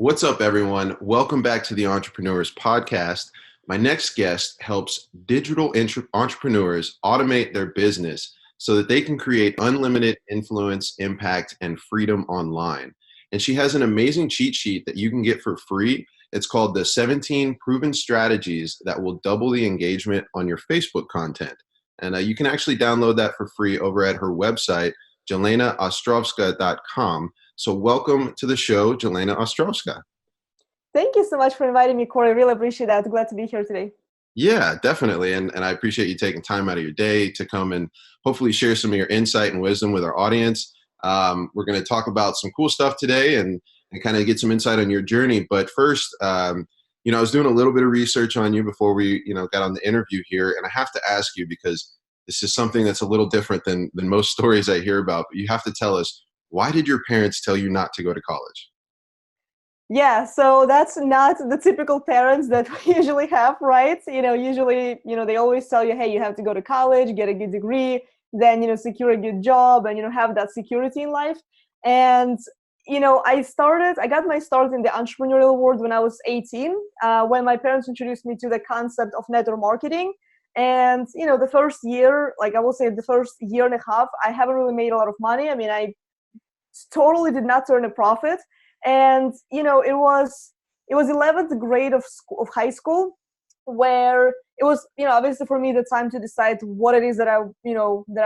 What's up, everyone? Welcome back to the Entrepreneurs Podcast. My next guest helps digital entrepreneurs automate their business so that they can create unlimited influence, impact, and freedom online. And she has an amazing cheat sheet that you can get for free. It's called the 17 Proven Strategies that will double the engagement on your Facebook content. And you can actually download that for free over at her website, JelenaOstrovska.com. So welcome to the show, Jelena Ostrovska. Thank you so much for inviting me, Corey. I really appreciate that. Glad to be here today. Yeah, definitely. And I appreciate you taking time out of your day to come and hopefully share some of your insight and wisdom with our audience. We're going to talk about some cool stuff today and kind of get some insight on your journey. But first, I was doing a little bit of research on you before we, got on the interview here. And I have to ask you, because this is something that's a little different than most stories I hear about. But you have to tell us, why did your parents tell you not to go to college? Yeah, so that's not the typical parents that we usually have, right? Usually, they always tell you, hey, you have to go to college, get a good degree, then, secure a good job and, have that security in life. And, I got my start in the entrepreneurial world when I was 18, when my parents introduced me to the concept of network marketing. And, the first year, like I will say the first year and a half, I haven't really made a lot of money. I mean, I totally did not turn a profit. And it was 11th grade of high school, where it was obviously for me the time to decide what it is that I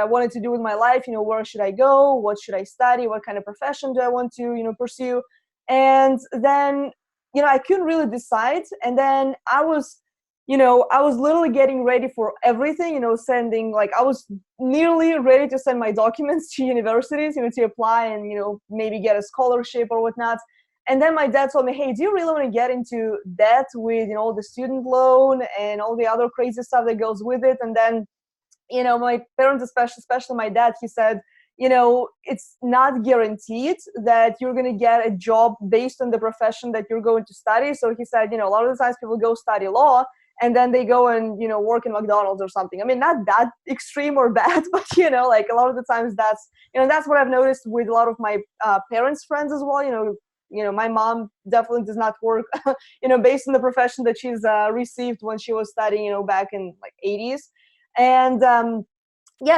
wanted to do with my life. Where should I go, what should I study, what kind of profession do I want to pursue. And then I couldn't really decide. And then I was literally getting ready for everything, sending, like, I was nearly ready to send my documents to universities, to apply and, maybe get a scholarship or whatnot. And then my dad told me, hey, do you really want to get into debt with, all the student loan and all the other crazy stuff that goes with it? And then, my parents, especially my dad, he said, it's not guaranteed that you're going to get a job based on the profession that you're going to study. So he said, a lot of the times people go study law and then they go and, work in McDonald's or something. I mean, not that extreme or bad, but, like a lot of the times that's what I've noticed with a lot of my parents' friends as well. My mom definitely does not work, based on the profession that she's received when she was studying, back in like 80s. And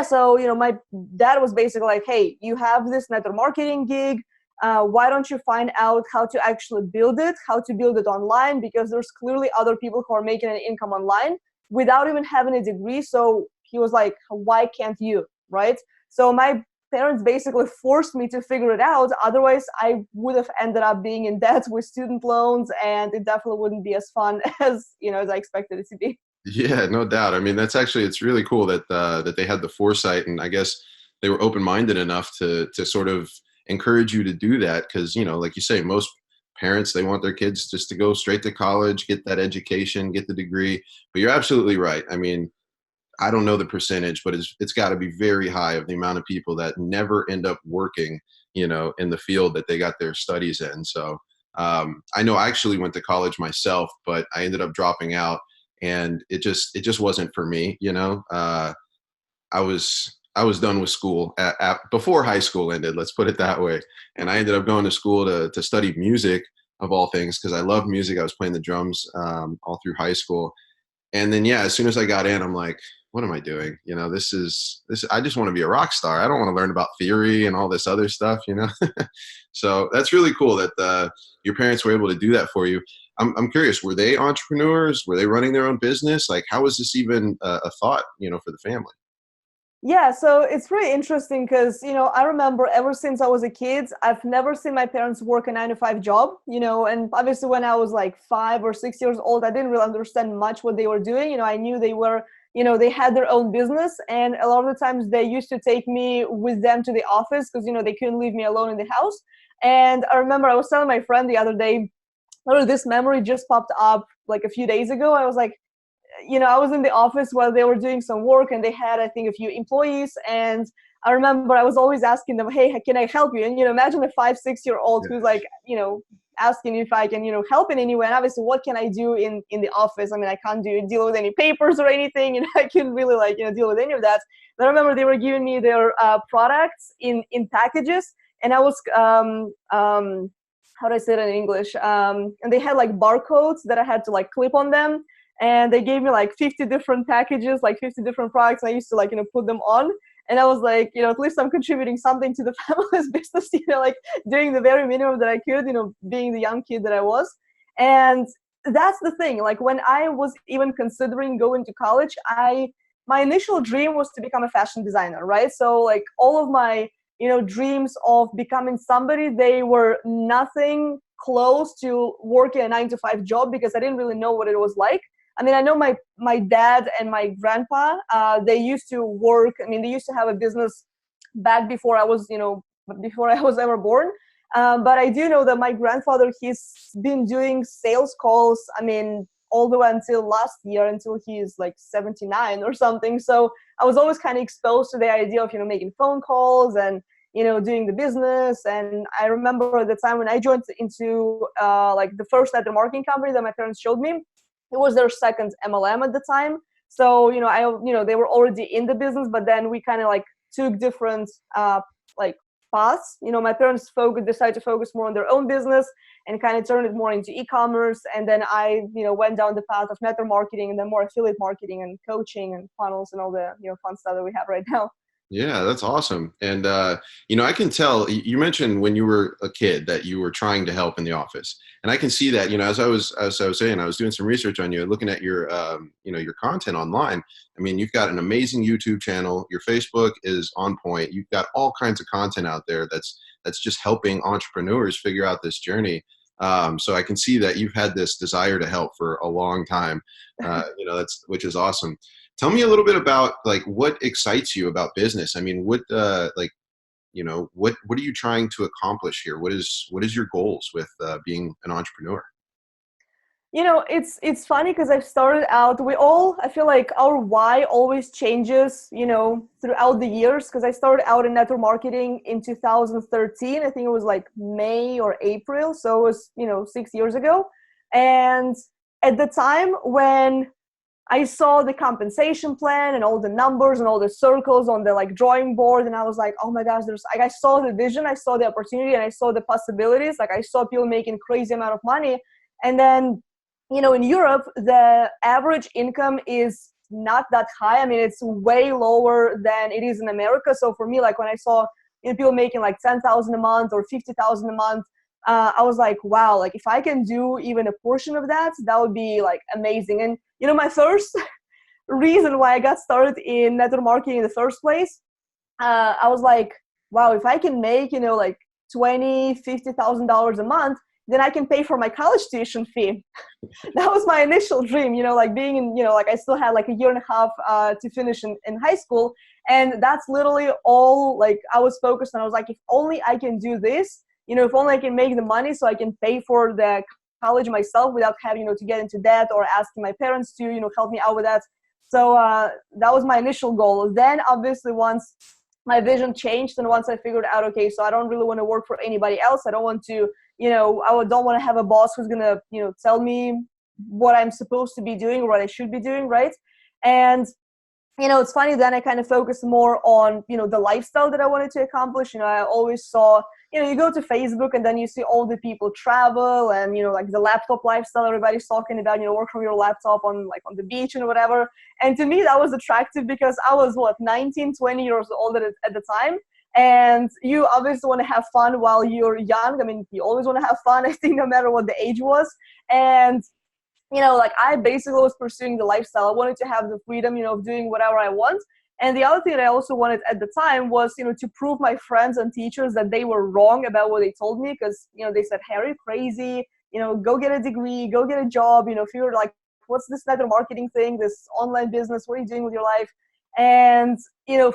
so, my dad was basically like, hey, you have this network marketing gig. Why don't you find out how to actually build it, how to build it online? Because there's clearly other people who are making an income online without even having a degree. So he was like, why can't you, right? So my parents basically forced me to figure it out. Otherwise, I would have ended up being in debt with student loans, and it definitely wouldn't be as fun as, as I expected it to be. Yeah, no doubt. I mean, it's really cool that they had the foresight, and I guess they were open-minded enough to sort of encourage you to do that. Because, like you say, most parents, they want their kids just to go straight to college, get that education, get the degree. But you're absolutely right. I mean, I don't know the percentage, but it's got to be very high of the amount of people that never end up working, in the field that they got their studies in. So I know I actually went to college myself, but I ended up dropping out, and it just wasn't for me. I was done with school before high school ended. Let's put it that way. And I ended up going to school to study music, of all things, because I love music. I was playing the drums all through high school. And then, yeah, as soon as I got in, I'm like, what am I doing? This I just want to be a rock star. I don't want to learn about theory and all this other stuff, So that's really cool that your parents were able to do that for you. I'm curious, were they entrepreneurs? Were they running their own business? Like, how was this even a thought, for the family? Yeah, so it's really interesting because, I remember ever since I was a kid, I've never seen my parents work a 9-to-5 job, and obviously when I was like 5 or 6 years old, I didn't really understand much what they were doing. I knew they were, they had their own business, and a lot of the times they used to take me with them to the office because, they couldn't leave me alone in the house. And I remember I was telling my friend the other day, literally this memory just popped up like a few days ago. I was like, I was in the office while they were doing some work, and they had, I think, a few employees. And I remember I was always asking them, hey, can I help you? And, imagine a 5-6-year-old who's like, asking if I can, help in any way. And obviously, what can I do in the office? I mean, I can't deal with any papers or anything. I couldn't really deal with any of that. But I remember they were giving me their products in packages. And I was how do I say it in English? And they had like barcodes that I had to like clip on them. And they gave me like 50 different packages, like 50 different products. And I used to like, put them on. And I was like, at least I'm contributing something to the family's business, like doing the very minimum that I could, being the young kid that I was. And that's the thing. Like when I was even considering going to college, my initial dream was to become a fashion designer, right? So like all of my dreams of becoming somebody, they were nothing close to working a 9 to 5 job, because I didn't really know what it was like. I mean, I know my dad and my grandpa, they used to work. I mean, they used to have a business back before I was, before I was ever born. But I do know that my grandfather, he's been doing sales calls, I mean, all the way until last year, until he's like 79 or something. So I was always kind of exposed to the idea of, making phone calls and, doing the business. And I remember the time when I joined into like the first network marketing company that my parents showed me, it was their second MLM at the time. So, they were already in the business, but then we kind of like took different like paths. My parents decided to focus more on their own business and kind of turned it more into e-commerce. And then I, went down the path of network marketing and then more affiliate marketing and coaching and funnels and all the, fun stuff that we have right now. Yeah, that's awesome. And I can tell you mentioned when you were a kid that you were trying to help in the office, and I can see that. As I was saying, I was doing some research on you, looking at your your content online. I mean, you've got an amazing YouTube channel. Your Facebook is on point. You've got all kinds of content out there that's just helping entrepreneurs figure out this journey. So I can see that you've had this desire to help for a long time. That's which is awesome. Tell me a little bit about like what excites you about business. I mean, what what are you trying to accomplish here? What is your goals with being an entrepreneur? It's funny because I've started out, I feel like our why always changes, throughout the years. Because I started out in network marketing in 2013. I think it was like May or April. So it was, 6 years ago. And at the time when I saw the compensation plan and all the numbers and all the circles on the like drawing board, and I was like, oh my gosh, there's like, I saw the vision, I saw the opportunity, and I saw the possibilities. Like I saw people making crazy amount of money. And then, in Europe, the average income is not that high. I mean, it's way lower than it is in America. So for me, like when I saw people making like 10,000 a month or 50,000 a month, I was like, wow, like if I can do even a portion of that, that would be like amazing. And my first reason why I got started in network marketing in the first place, I was like, wow, if I can make, like $50,000 a month, then I can pay for my college tuition fee. That was my initial dream, like being in, like I still had like a year and a half to finish in high school. And that's literally all like I was focused on. I was like, if only I can do this, if only I can make the money so I can pay for the college myself without having, to get into debt or asking my parents to, help me out with that. So that was my initial goal. Then obviously once my vision changed and once I figured out, okay, so I don't really want to work for anybody else. I don't want to, don't want to have a boss who's going to, tell me what I'm supposed to be doing or what I should be doing, right? And it's funny, then I kind of focused more on, the lifestyle that I wanted to accomplish. I always saw, you go to Facebook and then you see all the people travel and, like the laptop lifestyle everybody's talking about, work from your laptop on the beach and whatever. And to me, that was attractive because I was 19, 20 years old at the time. And you obviously want to have fun while you're young. I mean, you always want to have fun, I think, no matter what the age was. And like I basically was pursuing the lifestyle. I wanted to have the freedom, of doing whatever I want. And the other thing that I also wanted at the time was, to prove my friends and teachers that they were wrong about what they told me. Because, they said, hey, are you crazy? Go get a degree, go get a job, figure like, what's this network marketing thing, this online business? What are you doing with your life? And,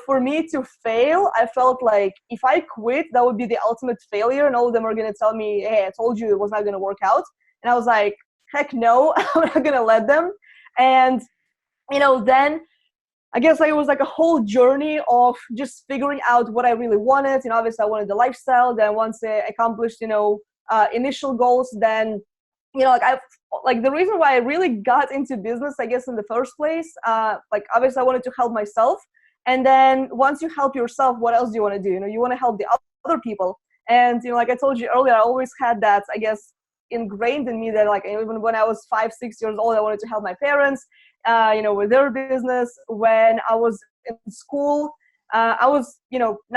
for me to fail, I felt like if I quit, that would be the ultimate failure. And all of them are going to tell me, hey, I told you it was not going to work out. And I was like, heck no, I'm not going to let them. And, then I guess it was like a whole journey of just figuring out what I really wanted. Obviously I wanted the lifestyle. Then once I accomplished, initial goals, then, like the reason why I really got into business, I guess in the first place, like obviously I wanted to help myself. And then once you help yourself, what else do you want to do? You want to help the other people. And, like I told you earlier, I always had that, I guess, ingrained in me that, like, even when I was 5, 6 years old, I wanted to help my parents, with their business. When I was in school, I was,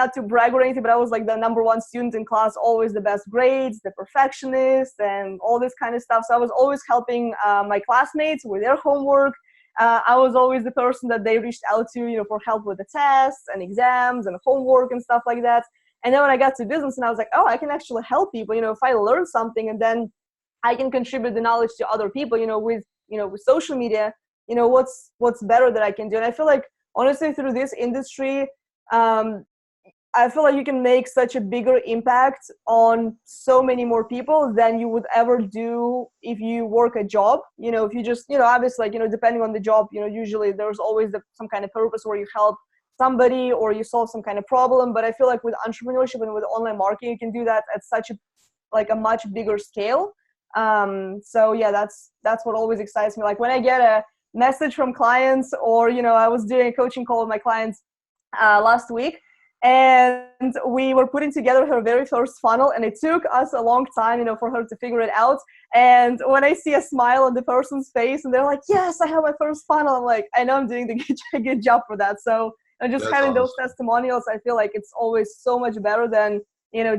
not to brag or anything, but I was like the number one student in class, always the best grades, the perfectionist, and all this kind of stuff. So I was always helping my classmates with their homework. I was always the person that they reached out to, for help with the tests and exams and homework and stuff like that. And then when I got to business, and I was like, oh, I can actually help people, if I learn something, and then I can contribute the knowledge to other people, with social media, what's better that I can do. And I feel like, honestly, through this industry, I feel like you can make such a bigger impact on so many more people than you would ever do if you work a job. If you just, obviously, like, depending on the job, usually there's always some kind of purpose where you help somebody or you solve some kind of problem. But I feel like with entrepreneurship and with online marketing, you can do that at such a much bigger scale. So yeah, that's what always excites me. Like when I get a message from clients, or, I was doing a coaching call with my clients last week, and we were putting together her very first funnel, and it took us a long time, for her to figure it out. And when I see a smile on the person's face and they're like, yes, I have my first funnel, I'm like, I know I'm doing the good job for that. So, and just That's having awesome. those testimonials, I feel like it's always so much better than,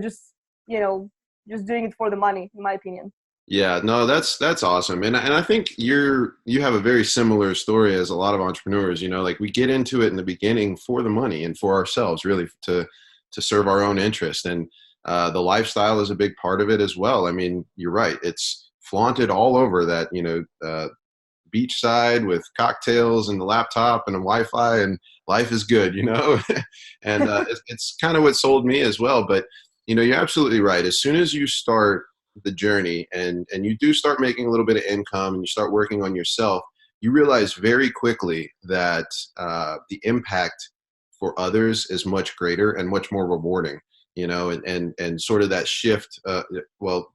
just doing it for the money, in my opinion. Yeah, no, that's awesome. And I think you have a very similar story as a lot of entrepreneurs, like we get into it in the beginning for the money and for ourselves, really to serve our own interest. And the lifestyle is a big part of it as well. I mean, you're right. It's flaunted all over that, beachside with cocktails and the laptop and a Wi-Fi, and life is good. And it's kind of what sold me as well. But, you're absolutely right. As soon as you start the journey and you do start making a little bit of income and you start working on yourself, you realize very quickly that the impact for others is much greater and much more rewarding, and sort of that shift. Well,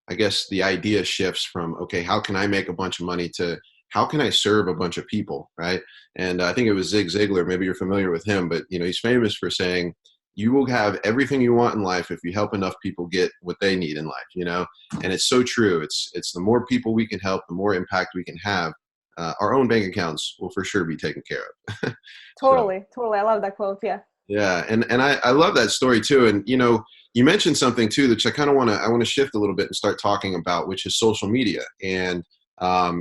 I guess the idea shifts from, okay, how can I make a bunch of money, to how can I serve a bunch of people, right? And I think it was Zig Ziglar, maybe you're familiar with him, but he's famous for saying, you will have everything you want in life if you help enough people get what they need in life. And it's so true. It's the more people we can help, the more impact we can have. Our own bank accounts will for sure be taken care of. So Totally, totally. I love that quote. Yeah. yeah, and I love that story too. And you mentioned something too that I want to shift a little bit and start talking about, which is social media. And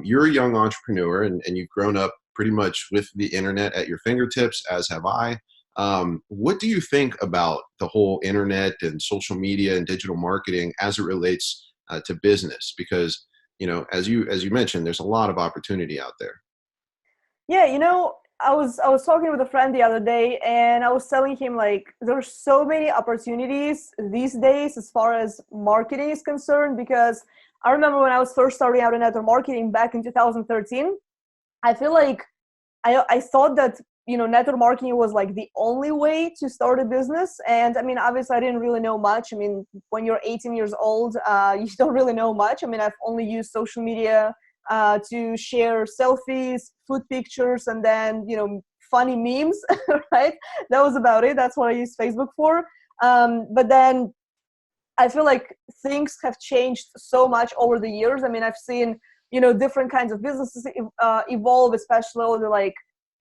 you're a young entrepreneur, and you've grown up pretty much with the internet at your fingertips, as have I. What do you think about the whole internet and social media and digital marketing as it relates to business? Because as you mentioned, there's a lot of opportunity out there. Yeah, I was talking with a friend the other day, and I was telling him, like, there's so many opportunities these days as far as marketing is concerned. Because I remember when I was first starting out in network marketing back in 2013, I feel like I thought that network marketing was like the only way to start a business. And I mean, obviously I didn't really know much. I mean, when you're 18 years old, you don't really know much. I mean, I've only used social media to share selfies, food pictures, and then funny memes. Right, that was about it. That's what I used Facebook for. But then I feel like things have changed so much over the years. I mean, I've seen different kinds of businesses evolve, especially all the, like,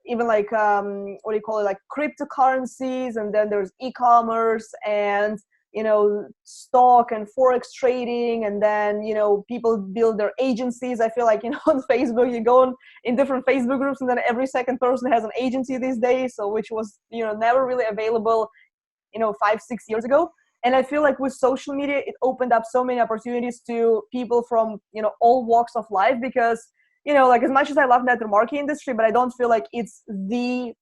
even like what do you call it, like cryptocurrencies, and then there's e-commerce, and stock and forex trading, and then people build their agencies. I feel like on Facebook, you go in different Facebook groups, and then every second person has an agency these days, so which was never really available 5-6 years ago. And I feel like with social media, it opened up so many opportunities to people from all walks of life. Because like, as much as I love network marketing industry, but I don't feel like it's the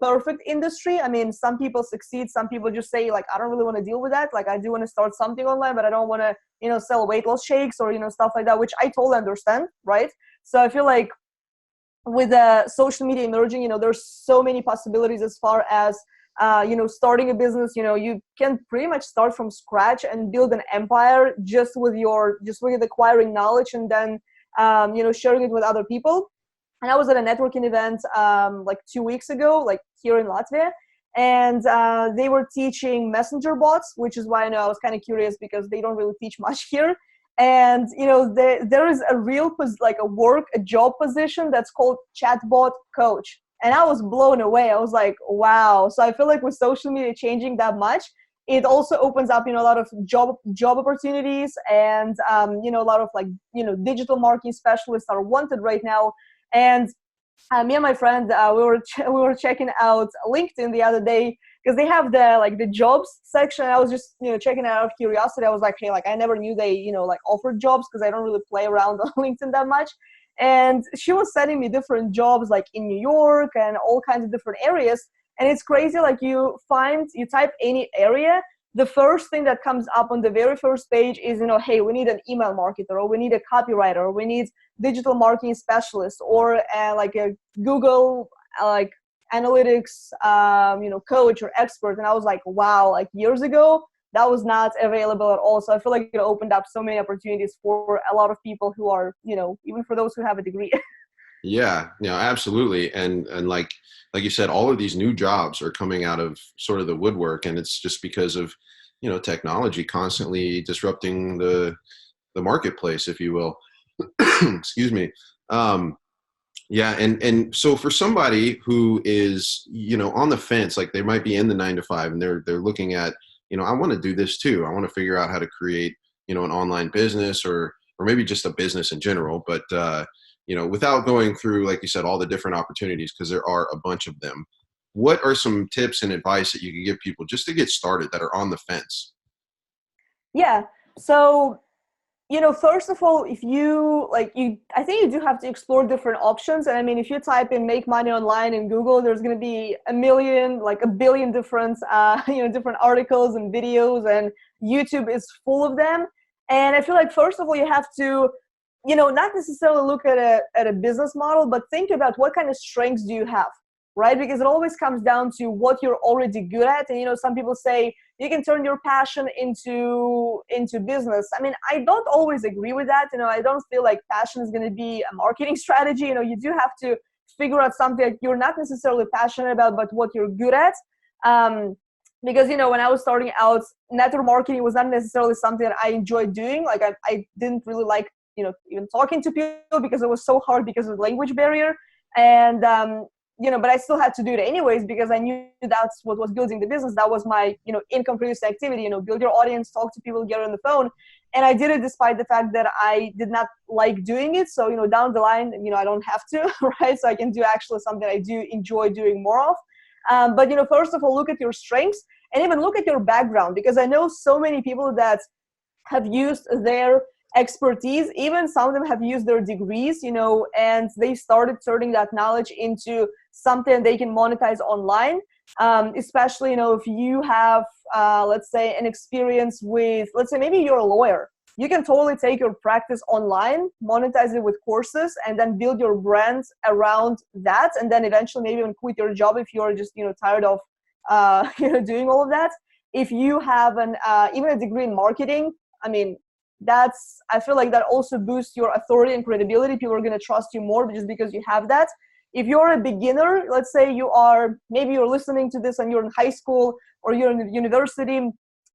perfect industry. I mean, some people succeed, some people just say, like, I don't really want to deal with that. Like, I do want to start something online, but I don't want to sell weight loss shakes or stuff like that, which I totally understand, right? So I feel like with social media emerging, there's so many possibilities as far as starting a business. You can pretty much start from scratch and build an empire just with acquiring knowledge, and then sharing it with other people. And I was at a networking event like 2 weeks ago, like here in Latvia. and they were teaching messenger bots, which is why I know I was kind of curious because they don't really teach much here. And there is a real like a job position that's called chatbot coach, and I was blown away. I was like, wow. So I feel like with social media changing that much, it also opens up, a lot of job opportunities, and a lot of like digital marketing specialists are wanted right now. And me and my friend, we were checking out LinkedIn the other day because they have the jobs section. I was just checking it out of curiosity. I was like, hey, like I never knew they like offered jobs because I don't really play around on LinkedIn that much. And she was sending me different jobs like in New York and all kinds of different areas. And it's crazy. Like you type any area, the first thing that comes up on the very first page is, hey, we need an email marketer, or we need a copywriter, or we need digital marketing specialist, or like a Google like analytics coach or expert. And I was like, wow, like years ago that was not available at all. So I feel like it opened up so many opportunities for a lot of people who are, even for those who have a degree. Yeah, absolutely. And like you said, all of these new jobs are coming out of sort of the woodwork, and it's just because of, technology constantly disrupting the marketplace, if you will. Excuse me. Yeah, and so for somebody who is, on the fence, like they might be in the 9 to 5 and they're looking at, I want to do this too. I want to figure out how to create, an online business, or maybe just a business in general, but without going through, like you said, all the different opportunities, because there are a bunch of them. What are some tips and advice that you can give people just to get started that are on the fence? Yeah. So, first of all, if I think you do have to explore different options. And I mean, if you type in make money online in Google, there's going to be a billion different, different articles and videos, and YouTube is full of them. And I feel like, first of all, you have to, not necessarily look at a business model, but think about what kind of strengths do you have, right? Because it always comes down to what you're already good at. And, some people say you can turn your passion into business. I mean, I don't always agree with that. I don't feel like passion is going to be a marketing strategy. You do have to figure out something that you're not necessarily passionate about, but what you're good at. Because, when I was starting out, network marketing was not necessarily something that I enjoyed doing. Like I didn't really like, even talking to people because it was so hard because of the language barrier. And, but I still had to do it anyways because I knew that's what was building the business. That was my, income producing activity, build your audience, talk to people, get on the phone. And I did it despite the fact that I did not like doing it. So, down the line, I don't have to, right? So I can do actually something I do enjoy doing more of. But, first of all, look at your strengths and even look at your background, because I know so many people that have used their expertise, even some of them have used their degrees, and they started turning that knowledge into something they can monetize online. Especially, if you have, let's say, an experience with, let's say, maybe you're a lawyer. You can totally take your practice online, monetize it with courses, and then build your brand around that. And then eventually maybe even quit your job if you're just, tired of, doing all of that. If you have even a degree in marketing, I mean, I feel like that also boosts your authority and credibility. People are going to trust you more just because you have that. If you're a beginner, let's say maybe you're listening to this and you're in high school or you're in university,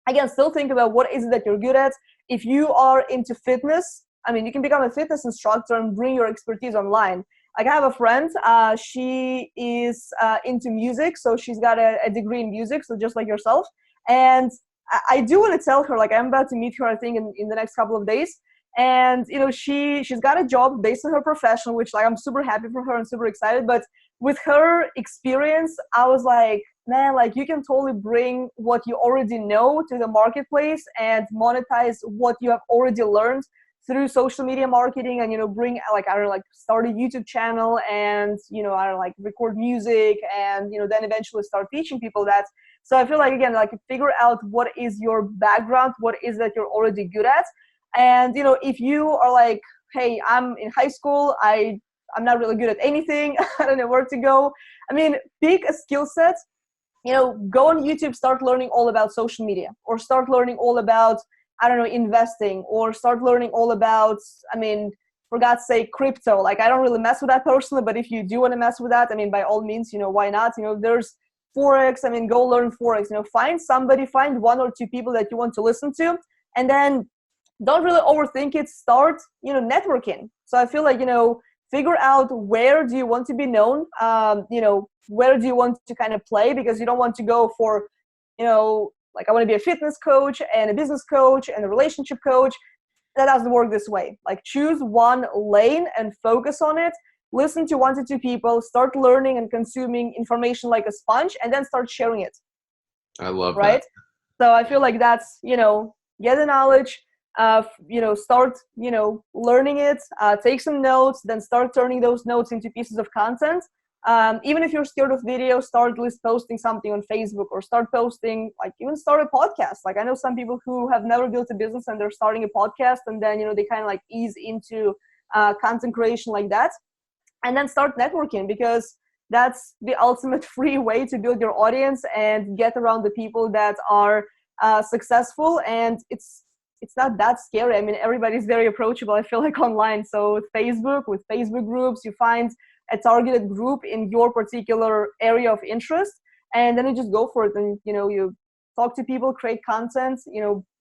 again, still think about what is it that you're good at. If you are into fitness, I mean, you can become a fitness instructor and bring your expertise online. Like I have a friend, she is into music, so she's got a degree in music, so just like yourself. And I do want to tell her, like I'm about to meet her, I think in the next couple of days. And, she's got a job based on her profession, which like I'm super happy for her and super excited. But with her experience, I was like, man, like you can totally bring what you already know to the marketplace and monetize what you have already learned through social media marketing, and, bring like, I don't know, like start a YouTube channel and, I don't know, like record music and, then eventually start teaching people that. So I feel like, again, like figure out what is your background, what is that you're already good at. And, if you are like, hey, I'm in high school, I'm not really good at anything, I don't know where to go. I mean, pick a skill set, go on YouTube, start learning all about social media, or start learning all about, I don't know, investing, or start learning all about, I mean, for God's sake, crypto. Like I don't really mess with that personally, but if you do want to mess with that, I mean, by all means, why not? There's Forex, I mean, go learn Forex. Find one or two people that you want to listen to, and then don't really overthink it. Start, networking. So I feel like, figure out where do you want to be known, where do you want to kind of play, because you don't want to go for, like, I want to be a fitness coach and a business coach and a relationship coach. That doesn't work this way. Like, choose one lane and focus on it. Listen to 1 to 2 people, start learning and consuming information like a sponge, and then start sharing it. I love that. Right? So I feel like that's, get the knowledge, start, learning it, take some notes, then start turning those notes into pieces of content. Even if you're scared of video, start at least posting something on Facebook, or start posting, like, even start a podcast. Like, I know some people who have never built a business and they're starting a podcast, and then, they kind of like ease into content creation like that. And then start networking, because that's the ultimate free way to build your audience and get around the people that are successful. And it's not that scary. I mean, everybody's very approachable, I feel like, online. So with Facebook groups, you find a targeted group in your particular area of interest, and then you just go for it. And, you talk to people, create content,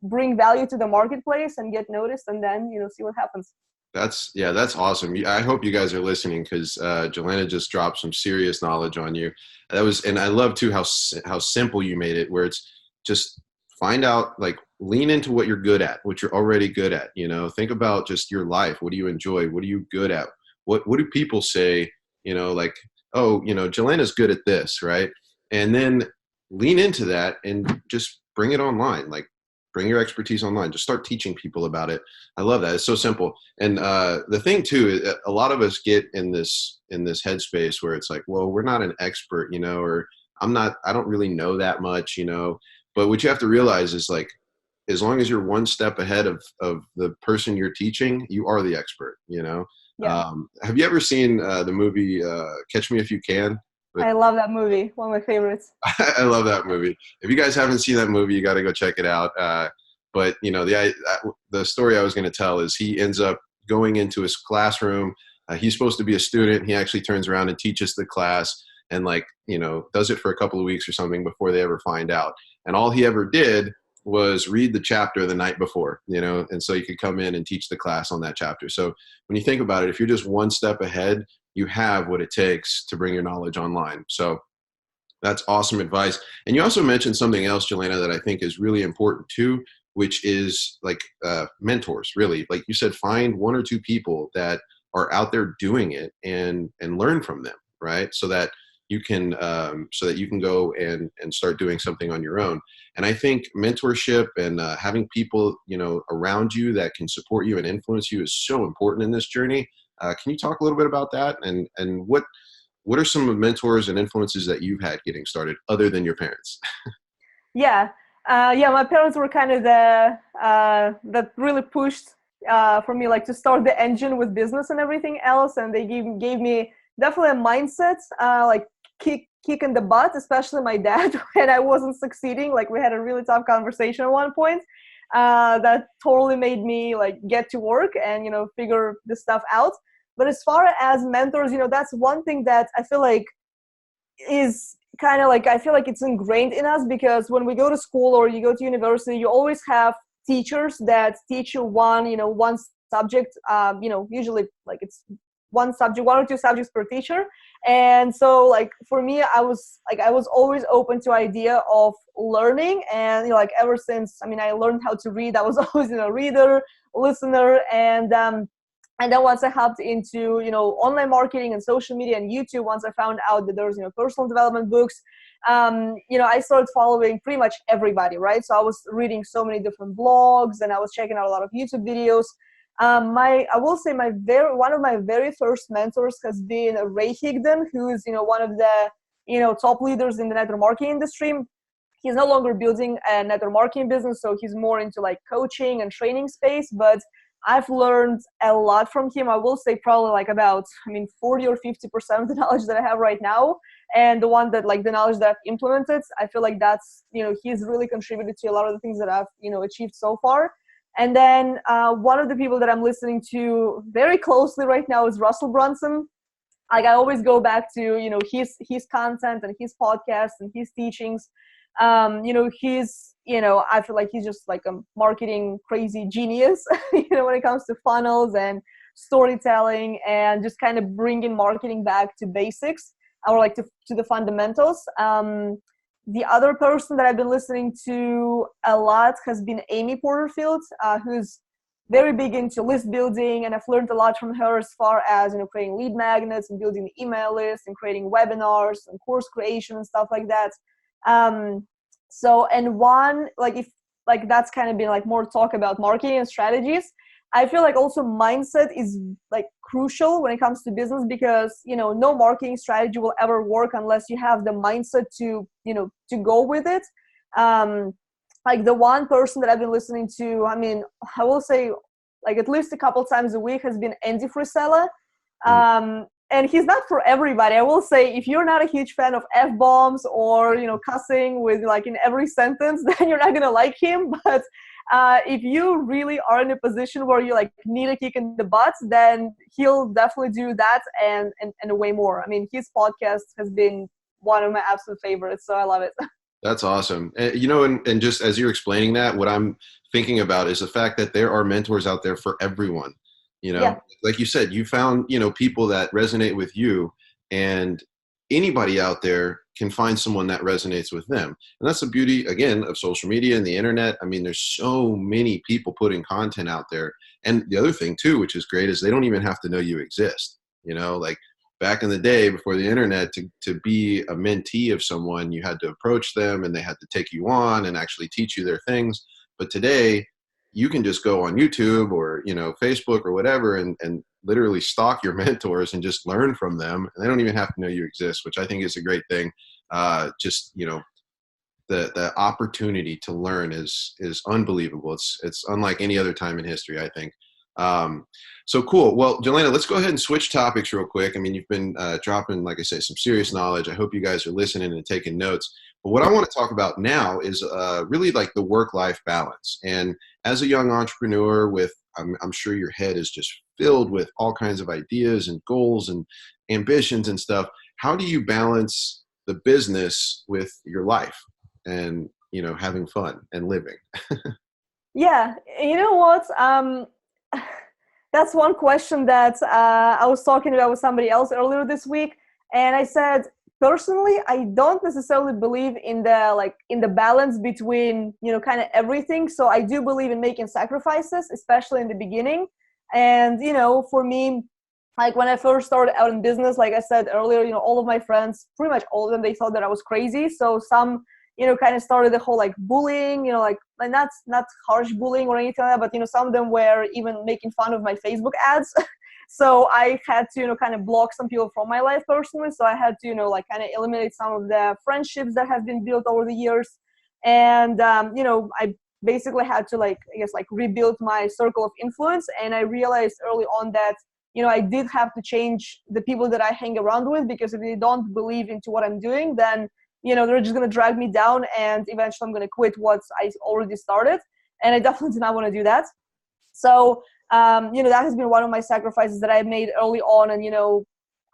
bring value to the marketplace and get noticed, and then, see what happens. That's awesome. I hope you guys are listening, because Jelena just dropped some serious knowledge on you. And I love too how simple you made it, where it's just find out, like, lean into what you're good at, what you're already good at. Think about just your life. What do you enjoy? What are you good at? What do people say? Like, oh, Jelena's good at this, right? And then lean into that and just bring it online. Like, bring your expertise online. Just start teaching people about it. I love that. It's so simple. And the thing too, a lot of us get in this headspace where it's like, well, we're not an expert, or I don't really know that much, But what you have to realize is, like, as long as you're one step ahead of the person you're teaching, you are the expert, Yeah. Have you ever seen the movie Catch Me If You Can? I love that movie. One of my favorites. I love that movie. If you guys haven't seen that movie, you got to go check it out. But the story I was going to tell is he ends up going into his classroom. He's supposed to be a student. He actually turns around and teaches the class, and, like, does it for a couple of weeks or something before they ever find out. And all he ever did was read the chapter the night before, and so you could come in and teach the class on that chapter. So when you think about it, if you're just one step ahead, you have what it takes to bring your knowledge online. So that's awesome advice. And you also mentioned something else, Jelena, that I think is really important too, which is, like, mentors, really. Like you said, find 1 or 2 people that are out there doing it and learn from them, right? So that you can go and start doing something on your own. And I think mentorship and having people, around you that can support you and influence you is so important in this journey. Can you talk a little bit about that? And what are some of the mentors and influences that you've had getting started other than your parents? Yeah. My parents were kind of that really pushed for me, like, to start the engine with business and everything else. And they gave me definitely a mindset, like, kick in the butt, especially my dad, when I wasn't succeeding. Like, we had a really tough conversation at one point that totally made me, like, get to work and, figure this stuff out. But as far as mentors, that's one thing that I feel like is kind of like, I feel like it's ingrained in us, because when we go to school or you go to university, you always have teachers that teach you one subject, usually, like, it's one or two subjects per teacher. And so, like, for me, I was always open to idea of learning. And, like, ever since, I learned how to read, I was always, reader, listener. And then once I hopped into, online marketing and social media and YouTube, once I found out that there's, personal development books, I started following pretty much everybody, right? So I was reading so many different blogs, and I was checking out a lot of YouTube videos. I will say one of my very first mentors has been Ray Higdon, who is, one of the, top leaders in the network marketing industry. He's no longer building a network marketing business, so he's more into, like, coaching and training space, but I've learned a lot from him. I will say probably, like, about, 40 or 50% of the knowledge that I have right now. And the one that, like, the knowledge that I've implemented, I feel like that's, he's really contributed to a lot of the things that I've, achieved so far. And then one of the people that I'm listening to very closely right now is Russell Brunson. like I always go back to, his content and his podcast and his teachings. I feel like he's just like a marketing crazy genius, when it comes to funnels and storytelling and just kind of bringing marketing back to basics, or like to the fundamentals. The other person that I've been listening to a lot has been Amy Porterfield, who's very big into list building, and I've learned a lot from her as far as, creating lead magnets and building the email list and creating webinars and course creation and stuff like that. And one, like, if like that's kind of been like more talk about marketing and strategies, I feel like also mindset is like crucial when it comes to business, because, no marketing strategy will ever work unless you have the mindset to go with it. Like the one person that I've been listening to, I mean, I will say like at least a couple times a week, has been Andy Frisella. And he's not for everybody. I will say, if you're not a huge fan of F-bombs or, cussing with like in every sentence, then you're not going to like him. But if you really are in a position where you like need a kick in the butt, then he'll definitely do that and way more. I mean, his podcast has been one of my absolute favorites, so I love it. That's awesome. And just as you're explaining that, what I'm thinking about is the fact that there are mentors out there for everyone. Yeah. Like you said, you found, people that resonate with you, and anybody out there can find someone that resonates with them. And that's the beauty, again, of social media and the internet. I mean, there's so many people putting content out there. And the other thing too, which is great, is they don't even have to know you exist. Like back in the day before the internet, to be a mentee of someone, you had to approach them and they had to take you on and actually teach you their things. But today, you can just go on YouTube or, Facebook or whatever, and literally stalk your mentors and just learn from them. And they don't even have to know you exist, which I think is a great thing. The opportunity to learn is unbelievable. It's unlike any other time in history, I think. So cool. Well, Jelena, let's go ahead and switch topics real quick. I mean, you've been dropping, like I say, some serious knowledge. I hope you guys are listening and taking notes. But what I want to talk about now is really like the work-life balance. And as a young entrepreneur with, I'm sure your head is just filled with all kinds of ideas and goals and ambitions and stuff. How do you balance the business with your life and, having fun and living? Yeah, you know what? That's one question that I was talking about with somebody else earlier this week, and I said, personally, I don't necessarily believe in the balance between, kind of everything. So I do believe in making sacrifices, especially in the beginning. And, for me, like when I first started out in business, like I said earlier, all of my friends, pretty much all of them, they thought that I was crazy. So some, kind of started the whole like bullying, like not harsh bullying or anything like that, but, some of them were even making fun of my Facebook ads. So I had to, kind of block some people from my life personally. So I had to, like kind of eliminate some of the friendships that have been built over the years. And, I basically had to rebuild my circle of influence. And I realized early on that, I did have to change the people that I hang around with, because if they don't believe into what I'm doing, then, they're just going to drag me down, and eventually I'm going to quit what I already started. And I definitely did not want to do that. So, that has been one of my sacrifices that I made early on. And,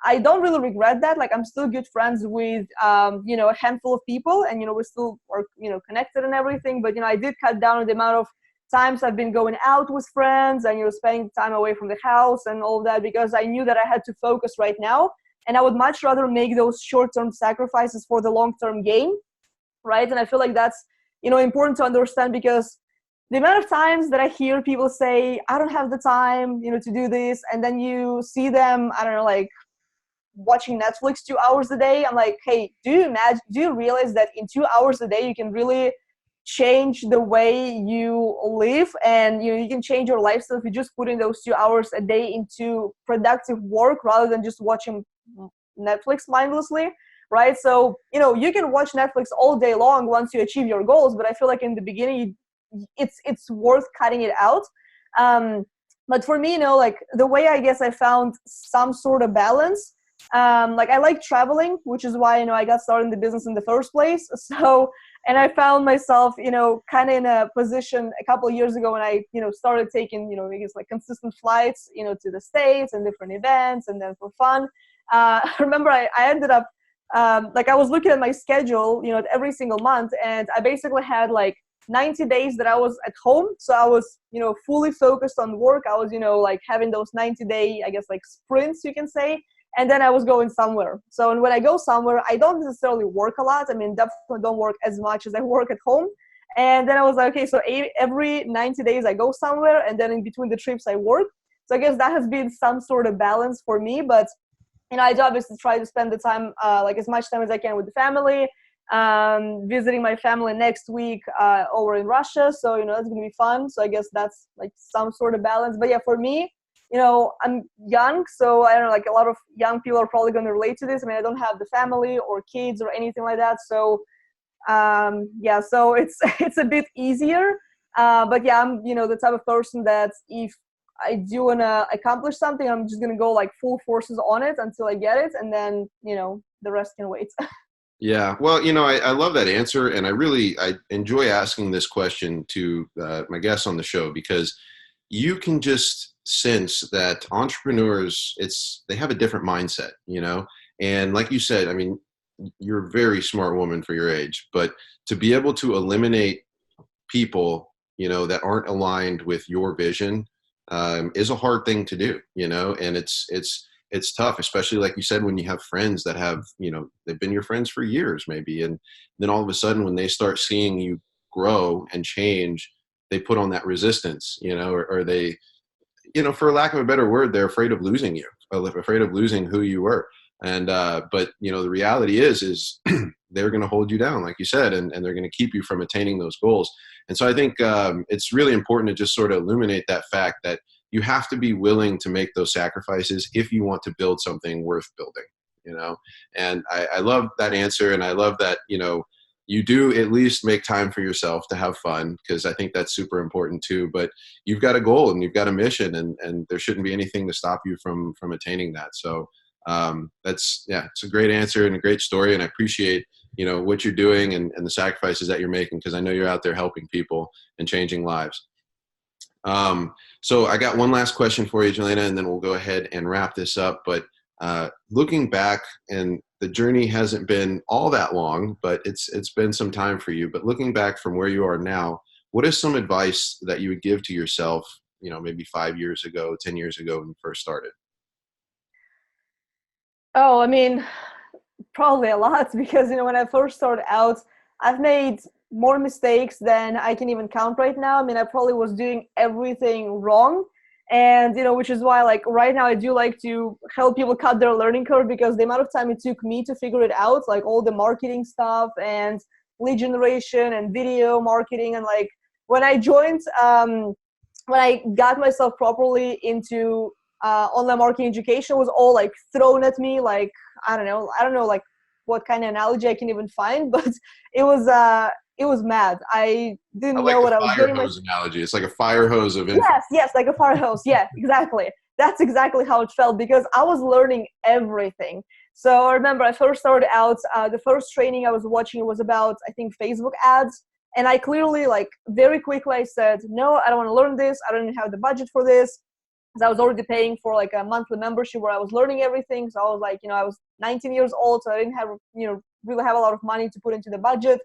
I don't really regret that. Like, I'm still good friends with, a handful of people, and, we still are, connected and everything. But, I did cut down on the amount of times I've been going out with friends and, spending time away from the house and all of that, because I knew that I had to focus right now. And I would much rather make those short-term sacrifices for the long-term gain, right? And I feel like that's, important to understand, because the amount of times that I hear people say, I don't have the time, to do this. And then you see them, I don't know, like watching Netflix 2 hours a day. I'm like, hey, do you realize that in 2 hours a day, you can really change the way you live, and, you can change your lifestyle if you just put in those 2 hours a day into productive work rather than just watching Netflix mindlessly. Right. So, you can watch Netflix all day long once you achieve your goals. But I feel like in the beginning, it's worth cutting it out. But for me, like the way I guess I found some sort of balance, like I like traveling, which is why, I got started in the business in the first place. So, and I found myself, kind of in a position a couple of years ago when I, started taking, I guess like consistent flights, to the States and different events and then for fun. I remember I ended up, like I was looking at my schedule, every single month, and I basically had like 90 days that I was at home. So I was, fully focused on work. I was, like having those 90-day, I guess, like sprints, you can say. And then I was going somewhere. So and when I go somewhere, I don't necessarily work a lot. I mean, definitely don't work as much as I work at home. And then I was like, okay, so every 90 days I go somewhere, and then in between the trips I work. So I guess that has been some sort of balance for me. But I do obviously try to spend the time, like as much time as I can with the family. Visiting my family next week over in Russia, so that's gonna be fun. So I guess that's like some sort of balance. But yeah, for me, I'm young, so I don't know, like a lot of young people are probably gonna relate to this. I mean, I don't have the family or kids or anything like that, so yeah, so it's it's a bit easier. But yeah, I'm the type of person that if I do want to accomplish something, I'm just going to go like full forces on it until I get it. And then, the rest can wait. Yeah, well, I love that answer, and I enjoy asking this question to my guests on the show because you can just sense that entrepreneurs, they have a different mindset, and like you said, I mean, you're a very smart woman for your age, but to be able to eliminate people, that aren't aligned with your vision, is a hard thing to do, and it's tough, especially like you said, when you have friends that have, they've been your friends for years maybe. And then all of a sudden when they start seeing you grow and change, they put on that resistance, or they, for lack of a better word, they're afraid of losing you, afraid of losing who you were. And, but the reality is they're going to hold you down, like you said, and they're going to keep you from attaining those goals. And so I think it's really important to just sort of illuminate that fact that you have to be willing to make those sacrifices if you want to build something worth building, and I love that answer. And I love that, you do at least make time for yourself to have fun, because I think that's super important too. But you've got a goal and you've got a mission, and there shouldn't be anything to stop you from attaining that. So it's a great answer and a great story. And I appreciate, what you're doing and the sacrifices that you're making, because I know you're out there helping people and changing lives. So I got one last question for you, Jelena, and then we'll go ahead and wrap this up. But looking back, and the journey hasn't been all that long, but it's been some time for you. But looking back from where you are now, what is some advice that you would give to yourself, maybe 5 years ago, 10 years ago when you first started? Oh, I mean, probably a lot because, when I first started out, I've made more mistakes than I can even count right now. I mean, I probably was doing everything wrong. And, which is why, like, right now I do like to help people cut their learning curve, because the amount of time it took me to figure it out, like all the marketing stuff and lead generation and video marketing. And like, when I joined, when I got myself properly into online marketing education, was all like thrown at me. Like, I don't know, like what kind of analogy I can even find, but it was mad. I I didn't like know the what I was fire getting. hose analogy. It's like a fire hose of info. Yes, like a fire hose. Yeah, exactly. That's exactly how it felt, because I was learning everything. So I remember I first started out, the first training I was watching was about, I think, Facebook ads. And I clearly, like, very quickly I said, no, I don't want to learn this. I don't even have the budget for this. Because I was already paying for like a monthly membership where I was learning everything. So I was like, I was 19 years old, so I didn't have, really have a lot of money to put into the budget.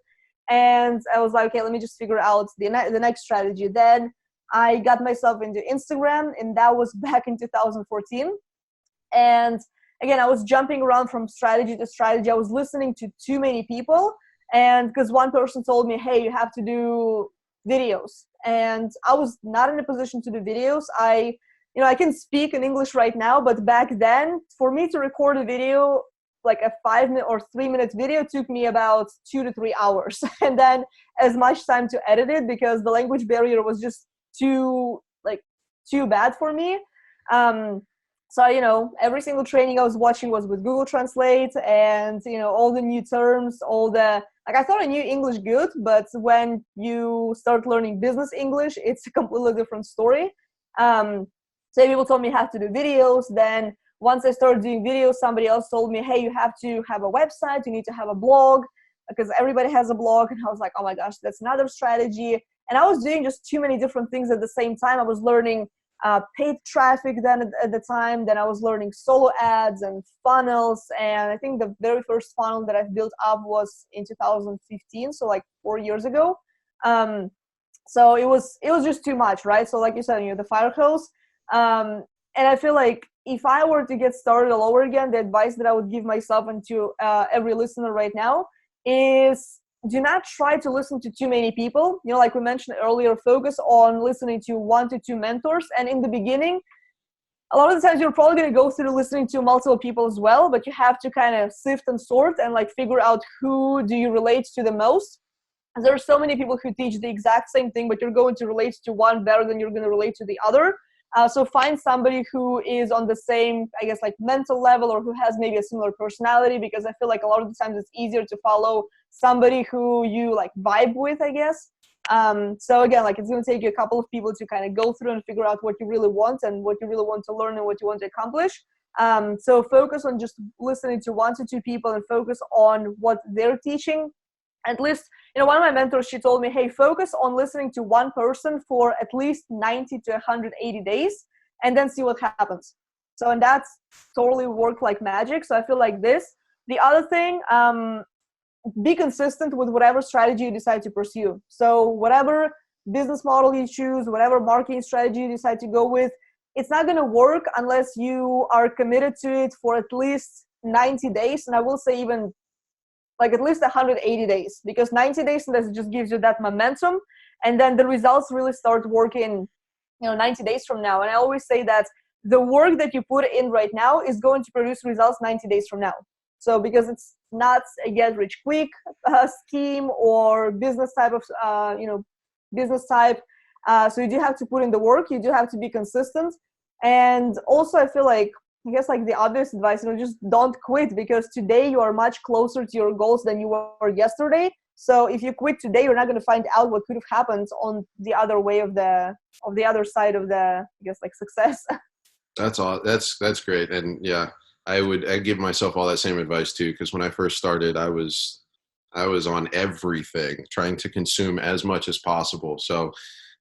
And I was like, okay, let me just figure out the next strategy. Then I got myself into Instagram, and that was back in 2014. And again, I was jumping around from strategy to strategy. I was listening to too many people. And because one person told me, hey, you have to do videos. And I was not in a position to do videos. I can speak in English right now, but back then, for me to record a video, like a 5-minute or 3-minute video, took me about 2 to 3 hours. And then as much time to edit it, because the language barrier was just too bad for me. So, every single training I was watching was with Google Translate, and, all the new terms, I thought I knew English good, but when you start learning business English, it's a completely different story. So people told me how to do videos. Then once I started doing videos, somebody else told me, hey, you have to have a website, you need to have a blog, because everybody has a blog. And I was like, oh my gosh, that's another strategy. And I was doing just too many different things at the same time. I was learning paid traffic then at the time. Then I was learning solo ads and funnels. And I think the very first funnel that I've built up was in 2015, so like 4 years ago. So it was just too much, right? So like you said, the fire hose. And I feel like if I were to get started all over again, the advice that I would give myself and to every listener right now is, do not try to listen to too many people. Like we mentioned earlier, focus on listening to 1 to 2 mentors. And in the beginning, a lot of the times you're probably going to go through listening to multiple people as well, but you have to kind of sift and sort and like figure out who do you relate to the most. There are so many people who teach the exact same thing, but you're going to relate to one better than you're going to relate to the other. So find somebody who is on the same, I guess, like mental level, or who has maybe a similar personality, because I feel like a lot of the times it's easier to follow somebody who you like vibe with, I guess. So again, like it's going to take you a couple of people to kind of go through and figure out what you really want and what you really want to learn and what you want to accomplish. So focus on just listening to 1 to 2 people and focus on what they're teaching. At least, one of my mentors, she told me, hey, focus on listening to one person for at least 90 to 180 days and then see what happens. So, and that's totally worked like magic. So I feel like this. The other thing, be consistent with whatever strategy you decide to pursue. So whatever business model you choose, whatever marketing strategy you decide to go with, it's not going to work unless you are committed to it for at least 90 days. And I will say even like at least 180 days, because 90 days that just gives you that momentum, and then the results really start working 90 days from now. And I always say that the work that you put in right now is going to produce results 90 days from now. So because it's not a get rich quick scheme or business type of business type, so you do have to put in the work, you do have to be consistent. And also I feel like, I guess like the obvious advice, just don't quit, because today you are much closer to your goals than you were yesterday. So if you quit today, you're not going to find out what could have happened on the other way of the other side of the, I guess, like success. That's all. That's great. And yeah, I give myself all that same advice too, because when I first started, I was on everything, trying to consume as much as possible. So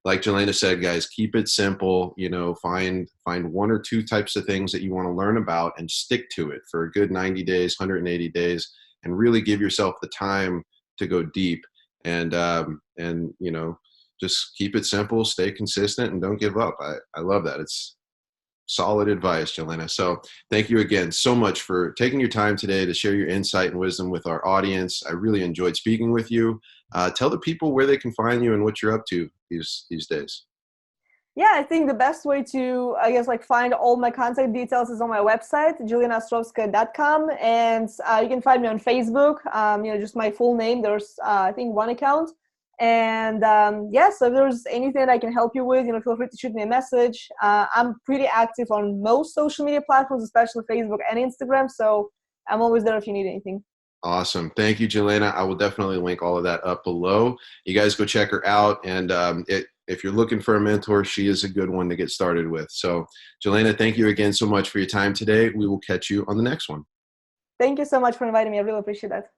like Jelena said, guys, keep it simple. Find 1 or 2 types of things that you want to learn about and stick to it for a good 90 days, 180 days, and really give yourself the time to go deep. And just keep it simple, stay consistent, and don't give up. I love that. It's solid advice, Jelena. So thank you again so much for taking your time today to share your insight and wisdom with our audience. I really enjoyed speaking with you. Tell the people where they can find you and what you're up to these days. Yeah, I think the best way to, I guess, like find all my contact details is on my website, JelenaOstrovska.com. And you can find me on Facebook, just my full name. There's, I think, one account. And so if there's anything that I can help you with, feel free to shoot me a message. I'm pretty active on most social media platforms, especially Facebook and Instagram. So I'm always there if you need anything. Awesome. Thank you, Jelena. I will definitely link all of that up below. You guys go check her out. And if you're looking for a mentor, she is a good one to get started with. So Jelena, thank you again so much for your time today. We will catch you on the next one. Thank you so much for inviting me. I really appreciate that.